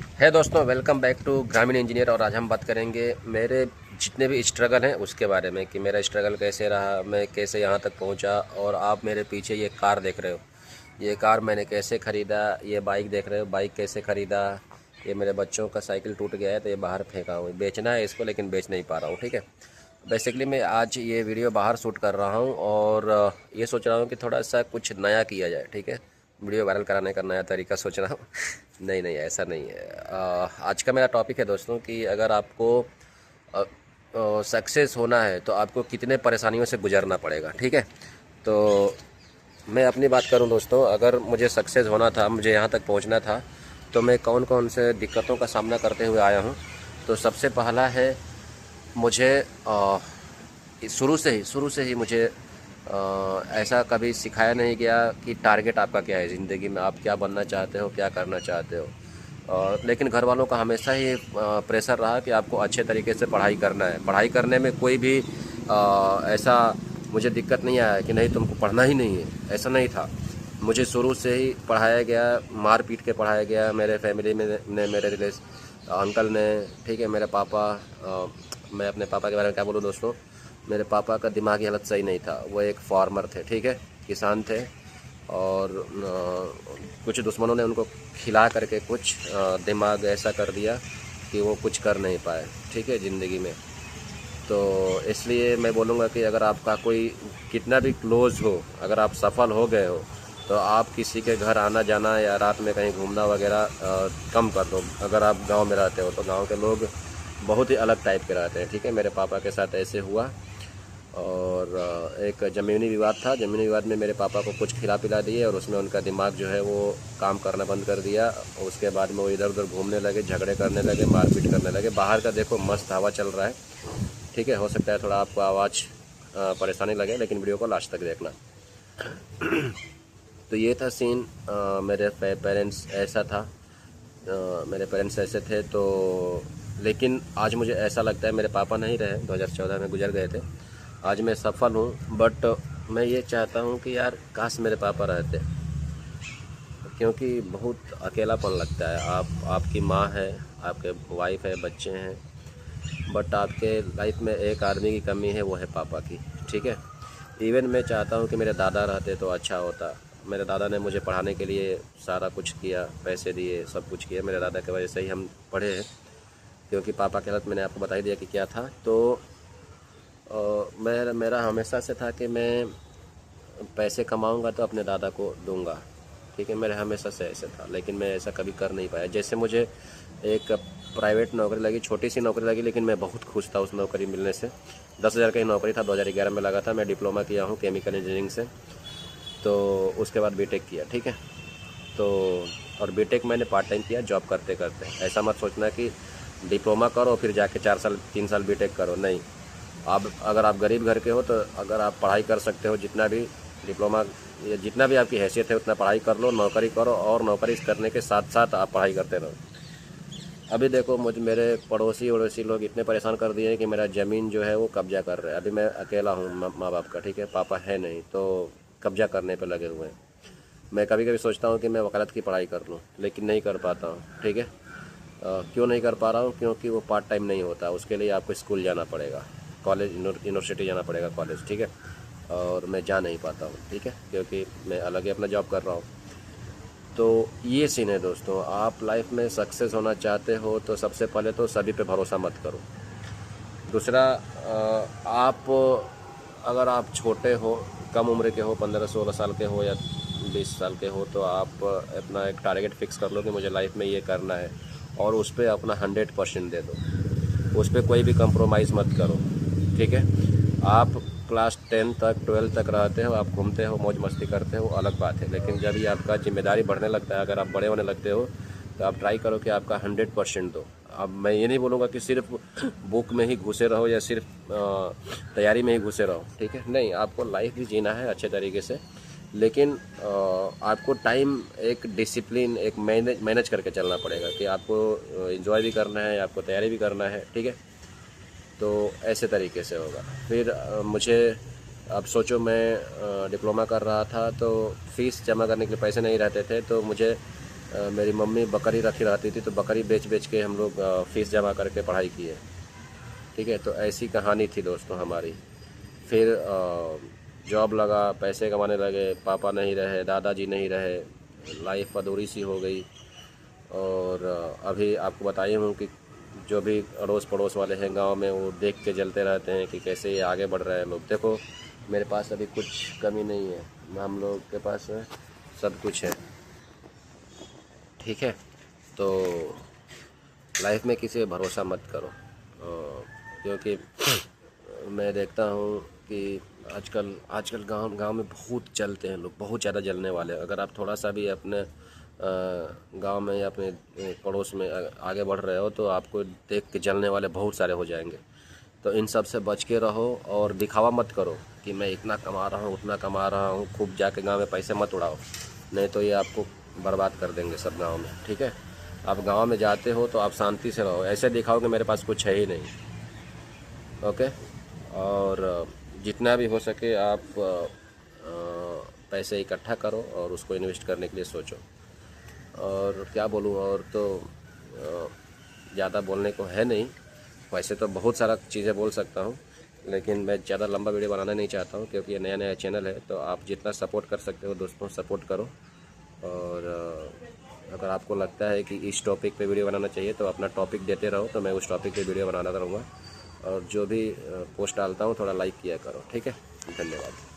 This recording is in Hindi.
है दोस्तों, वेलकम बैक टू ग्रामीण इंजीनियर। और आज हम बात करेंगे मेरे जितने भी स्ट्रगल हैं उसके बारे में कि मेरा स्ट्रगल कैसे रहा, मैं कैसे यहाँ तक पहुँचा। और आप मेरे पीछे ये कार देख रहे हो, ये कार मैंने कैसे ख़रीदा। ये बाइक देख रहे हो, बाइक कैसे ख़रीदा। ये मेरे बच्चों का साइकिल टूट गया है तो ये बाहर फेंका हूँ, बेचना है इसको लेकिन बेच नहीं पा रहा हूँ। ठीक है, बेसिकली मैं आज ये वीडियो बाहर शूट कर रहा हूँ और ये सोच रहा हूँ कि थोड़ा सा कुछ नया किया जाए। ठीक है, वीडियो वायरल कराने का नया तरीका सोच रहा हूँ। नहीं नहीं, ऐसा नहीं है। आज का मेरा टॉपिक है दोस्तों कि अगर आपको सक्सेस होना है तो आपको कितने परेशानियों से गुजरना पड़ेगा। ठीक है, तो मैं अपनी बात करूं दोस्तों, अगर मुझे सक्सेस होना था, मुझे यहाँ तक पहुँचना था, तो मैं कौन कौन से दिक्कतों का सामना करते हुए आया हूँ। तो सबसे पहला है, मुझे शुरू से ही मुझे ऐसा कभी सिखाया नहीं गया कि टारगेट आपका क्या है ज़िंदगी में, आप क्या बनना चाहते हो, क्या करना चाहते हो। लेकिन घर वालों का हमेशा ही प्रेशर रहा कि आपको अच्छे तरीके से पढ़ाई करना है। पढ़ाई करने में कोई भी ऐसा मुझे दिक्कत नहीं आया कि नहीं तुमको पढ़ना ही नहीं है, ऐसा नहीं था। मुझे शुरू से ही पढ़ाया गया, मार पीट के पढ़ाया गया। मेरे फैमिली में ने मेरे अंकल ने, ठीक है, मेरे पापा, मैं अपने पापा के बारे में क्या बोलूँ दोस्तों, मेरे पापा का दिमागी हालत सही नहीं था। वो एक फार्मर थे, ठीक है, किसान थे। और कुछ दुश्मनों ने उनको खिला करके कुछ दिमाग ऐसा कर दिया कि वो कुछ कर नहीं पाए, ठीक है, ज़िंदगी में। तो इसलिए मैं बोलूँगा कि अगर आपका कोई कितना भी क्लोज़ हो, अगर आप सफल हो गए हो, तो आप किसी के घर आना जाना या रात में कहीं घूमना वगैरह कम कर दो। अगर आप गांव में रहते हो तो गांव के लोग बहुत ही अलग टाइप के रहते हैं। ठीक है, मेरे पापा के साथ ऐसे हुआ। और एक ज़मीनी विवाद था, ज़मीनी विवाद में मेरे पापा को कुछ खिला पिला दिए और उसमें उनका दिमाग जो है वो काम करना बंद कर दिया। उसके बाद में वो इधर उधर घूमने लगे, झगड़े करने लगे, मारपीट करने लगे। बाहर का देखो मस्त हवा चल रहा है, ठीक है। हो सकता है थोड़ा आपको आवाज़ परेशानी लगे, लेकिन वीडियो को लास्ट तक देखना। तो ये था सीन। मेरे पेरेंट्स ऐसा था, मेरे पेरेंट्स ऐसे थे। तो लेकिन आज मुझे ऐसा लगता है, मेरे पापा नहीं रहे, 2014 में गुजर गए थे। आज मैं सफल हूँ, बट मैं ये चाहता हूँ कि यार काश मेरे पापा रहते, क्योंकि बहुत अकेलापन लगता है। आपकी माँ है, आपके वाइफ है, बच्चे हैं, बट आपके लाइफ में एक आदमी की कमी है, वो है पापा की। ठीक है, इवन मैं चाहता हूँ कि मेरे दादा रहते तो अच्छा होता। मेरे दादा ने मुझे पढ़ाने के लिए सारा कुछ किया, पैसे दिए, सब कुछ किया। मेरे दादा की वजह से ही हम पढ़े हैं, क्योंकि पापा की हालत मैंने आपको बता ही दिया कि क्या था। तो मेरा हमेशा से था कि मैं पैसे कमाऊंगा तो अपने दादा को दूंगा। ठीक है, मेरे हमेशा से ऐसे था, लेकिन मैं ऐसा कभी कर नहीं पाया। जैसे मुझे एक प्राइवेट नौकरी लगी, छोटी सी नौकरी लगी, लेकिन मैं बहुत खुश था उस नौकरी मिलने से। 10,000 का ही नौकरी था, 2011 में लगा था। मैं डिप्लोमा किया हूँ केमिकल इंजीनियरिंग से। तो उसके बाद बीटेक किया, ठीक है। तो और बीटेक मैंने पार्ट टाइम किया, जॉब करते करते। ऐसा मत सोचना कि डिप्लोमा करो फिर जाके 4 साल 3 साल बीटेक करो, नहीं। आप अगर आप गरीब घर के हो तो अगर आप पढ़ाई कर सकते हो, जितना भी डिप्लोमा या जितना भी आपकी हैसियत है उतना पढ़ाई कर लो, नौकरी करो, और नौकरी करने के साथ साथ आप पढ़ाई करते रहो। अभी देखो मेरे पड़ोसी वड़ोसी लोग इतने परेशान कर दिए हैं कि मेरा ज़मीन जो है वो कब्जा कर रहे हैं। अभी मैं अकेला हूँ माँ बाप का, ठीक है, पापा है नहीं, तो कब्जा करने पे लगे हुए हैं। मैं कभी कभी सोचता हूँ कि मैं वकालत की पढ़ाई कर लूँ, लेकिन नहीं कर पाता हूँ। ठीक है, क्यों नहीं कर पा रहा हूँ? क्योंकि वो पार्ट टाइम नहीं होता, उसके लिए आपको स्कूल जाना पड़ेगा, कॉलेज यूनिवर्सिटी जाना पड़ेगा, कॉलेज, ठीक है। और मैं जा नहीं पाता हूँ, ठीक है, क्योंकि मैं अलग ही अपना जॉब कर रहा हूँ। तो ये सीन है दोस्तों। आप लाइफ में सक्सेस होना चाहते हो तो सबसे पहले तो सभी पे भरोसा मत करो। दूसरा, आप अगर आप छोटे हो, कम उम्र के हो, 15-16 साल के हो या 20 साल के हो, तो आप अपना एक टारगेट फिक्स कर लो कि मुझे लाइफ में ये करना है, और उस पर अपना 100% दे दो। उस पर कोई भी कंप्रोमाइज़ मत करो, ठीक है। आप क्लास 10 तक 12 तक रहते हो, आप घूमते हो, मौज मस्ती करते हो, अलग बात है। लेकिन जब ही आपका जिम्मेदारी बढ़ने लगता है, अगर आप बड़े होने लगते हो, तो आप ट्राई करो कि आपका 100% दो। अब मैं ये नहीं बोलूँगा कि सिर्फ बुक में ही घुसे रहो या सिर्फ तैयारी में ही घुसे रहो, ठीक है, नहीं। आपको लाइफ भी जीना है अच्छे तरीके से, लेकिन आपको टाइम एक डिसिप्लिन, एक मैनेज करके चलना पड़ेगा कि आपको एंजॉय भी करना है, आपको तैयारी भी करना है, ठीक है। तो ऐसे तरीके से होगा। फिर मुझे, अब सोचो, मैं डिप्लोमा कर रहा था तो फीस जमा करने के लिए पैसे नहीं रहते थे, तो मुझे मेरी मम्मी बकरी रखी रहती थी, तो बकरी बेच बेच के हम लोग फीस जमा करके पढ़ाई किए। ठीक है, तो ऐसी कहानी थी दोस्तों हमारी। फिर जॉब लगा, पैसे कमाने लगे, पापा नहीं रहे, दादाजी नहीं रहे, लाइफ अधूरी सी हो गई। और अभी आपको बताई हूँ कि जो भी अड़ोस पड़ोस वाले हैं गांव में, वो देख के जलते रहते हैं कि कैसे ये आगे बढ़ रहे हैं लोग। देखो मेरे पास अभी कुछ कमी नहीं है, हम लोग के पास सब कुछ है। ठीक है, तो लाइफ में किसी पे भरोसा मत करो, क्योंकि मैं देखता हूँ कि आजकल गांव में बहुत जलते हैं लोग, बहुत ज़्यादा जलने वाले हैं। अगर आप थोड़ा सा भी अपने गांव में या अपने पड़ोस में आगे बढ़ रहे हो, तो आपको देख के जलने वाले बहुत सारे हो जाएंगे। तो इन सब से बच के रहो और दिखावा मत करो कि मैं इतना कमा रहा हूँ, उतना कमा रहा हूँ। खूब जाके गांव में पैसे मत उड़ाओ, नहीं तो ये आपको बर्बाद कर देंगे सब गांव में। ठीक है, आप गांव में जाते हो तो आप शांति से रहो, ऐसे दिखाओ कि मेरे पास कुछ है ही नहीं। ओके, और जितना भी हो सके आप पैसे इकट्ठा करो और उसको इन्वेस्ट करने के लिए सोचो। और क्या बोलूँ, और तो ज़्यादा बोलने को है नहीं। वैसे तो बहुत सारा चीज़ें बोल सकता हूँ, लेकिन मैं ज़्यादा लंबा वीडियो बनाना नहीं चाहता हूँ, क्योंकि ये नया नया चैनल है। तो आप जितना सपोर्ट कर सकते हो दोस्तों, सपोर्ट करो। और अगर आपको लगता है कि इस टॉपिक पे वीडियो बनाना चाहिए, तो अपना टॉपिक देते रहो, तो मैं उस टॉपिक पे वीडियो बनाता रहूँगा। और जो भी पोस्ट डालता हूँ थोड़ा लाइक किया करो। ठीक है, धन्यवाद।